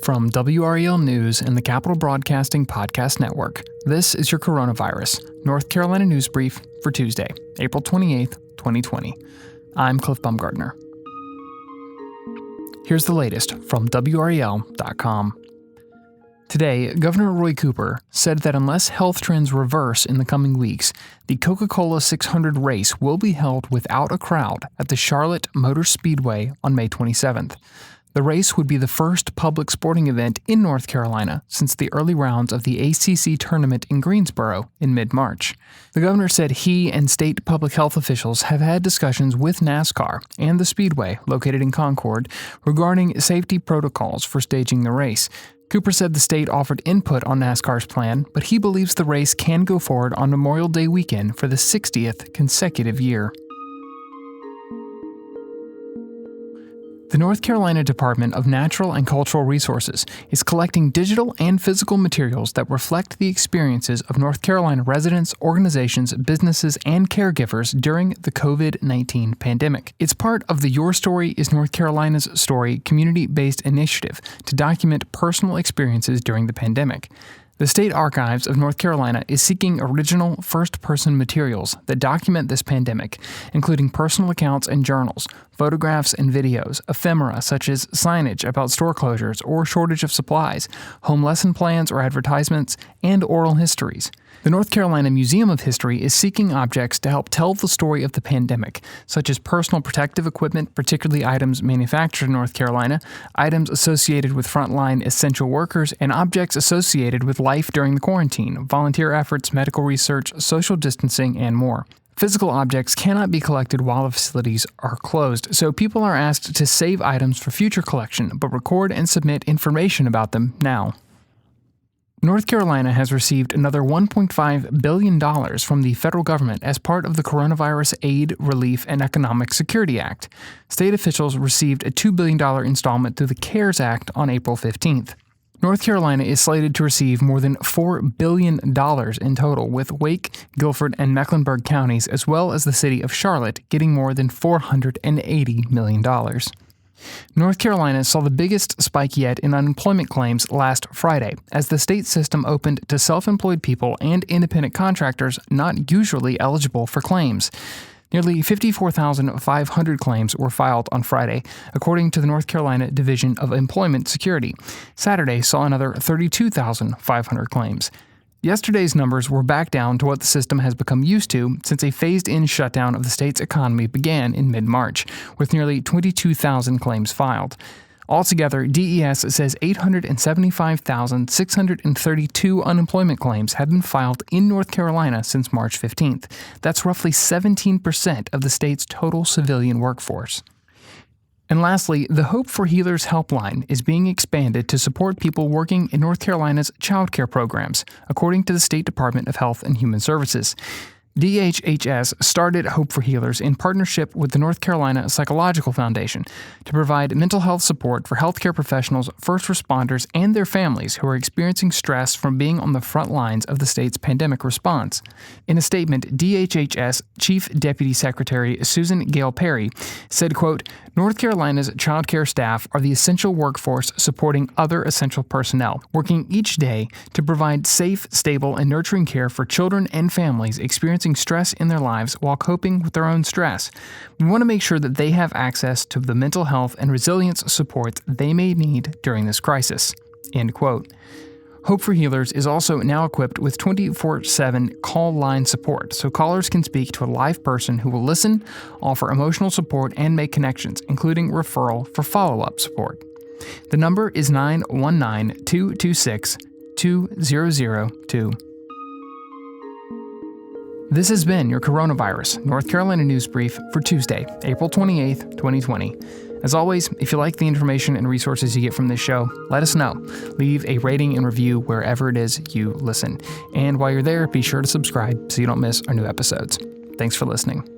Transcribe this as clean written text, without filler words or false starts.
From WREL News and the Capital Broadcasting Podcast Network, this is your Coronavirus, North Carolina News Brief for Tuesday, April 28th, 2020. I'm Cliff Baumgartner. Here's the latest from WREL.com. Today, Governor Roy Cooper said that unless health trends reverse in the coming weeks, the Coca-Cola 600 race will be held without a crowd at the Charlotte Motor Speedway on May 27th. The race would be the first public sporting event in North Carolina since the early rounds of the ACC tournament in Greensboro in mid-March. The governor said he and state public health officials have had discussions with NASCAR and the Speedway, located in Concord, regarding safety protocols for staging the race. Cooper said the state offered input on NASCAR's plan, but he believes the race can go forward on Memorial Day weekend for the 60th consecutive year. The North Carolina Department of Natural and Cultural Resources is collecting digital and physical materials that reflect the experiences of North Carolina residents, organizations, businesses, and caregivers during the COVID-19 pandemic. It's part of the Your Story is North Carolina's Story community-based initiative to document personal experiences during the pandemic. The State Archives of North Carolina is seeking original first-person materials that document this pandemic, including personal accounts and journals, photographs and videos, ephemera such as signage about store closures or shortage of supplies, home lesson plans or advertisements, and oral histories. The North Carolina Museum of History is seeking objects to help tell the story of the pandemic, such as personal protective equipment, particularly items manufactured in North Carolina, items associated with frontline essential workers, and objects associated with life during the quarantine, volunteer efforts, medical research, social distancing, and more. Physical objects cannot be collected while the facilities are closed, so people are asked to save items for future collection, but record and submit information about them now. North Carolina has received another $1.5 billion from the federal government as part of the Coronavirus Aid, Relief, and Economic Security Act. State officials received a $2 billion installment through the CARES Act on April 15th. North Carolina is slated to receive more than $4 billion in total, with Wake, Guilford, and Mecklenburg counties, as well as the city of Charlotte, getting more than $480 million. North Carolina saw the biggest spike yet in unemployment claims last Friday, as the state system opened to self-employed people and independent contractors not usually eligible for claims. Nearly 54,500 claims were filed on Friday, according to the North Carolina Division of Employment Security. Saturday saw another 32,500 claims. Yesterday's numbers were back down to what the system has become used to since a phased-in shutdown of the state's economy began in mid-March, with nearly 22,000 claims filed. Altogether, DES says 875,632 unemployment claims have been filed in North Carolina since March 15th. That's roughly 17% of the state's total civilian workforce. And lastly, the Hope4Healers Helpline is being expanded to support people working in North Carolina's child care programs, according to the State Department of Health and Human Services. DHHS started Hope4Healers in partnership with the North Carolina Psychological Foundation to provide mental health support for healthcare professionals, first responders, and their families who are experiencing stress from being on the front lines of the state's pandemic response. In a statement, DHHS Chief Deputy Secretary Susan Gale Perry said, quote, "North Carolina's child care staff are the essential workforce supporting other essential personnel, working each day to provide safe, stable, and nurturing care for children and families experiencing stress in their lives while coping with their own stress. We want to make sure that they have access to the mental health and resilience support they may need during this crisis." End quote. Hope4Healers is also now equipped with 24/7 call line support, so callers can speak to a live person who will listen, offer emotional support, and make connections, including referral for follow-up support. The number is 919-226-2002. This has been your Coronavirus North Carolina News Brief for Tuesday, April 28th, 2020. As always, if you like the information and resources you get from this show, let us know. Leave a rating and review wherever it is you listen. And while you're there, be sure to subscribe so you don't miss our new episodes. Thanks for listening.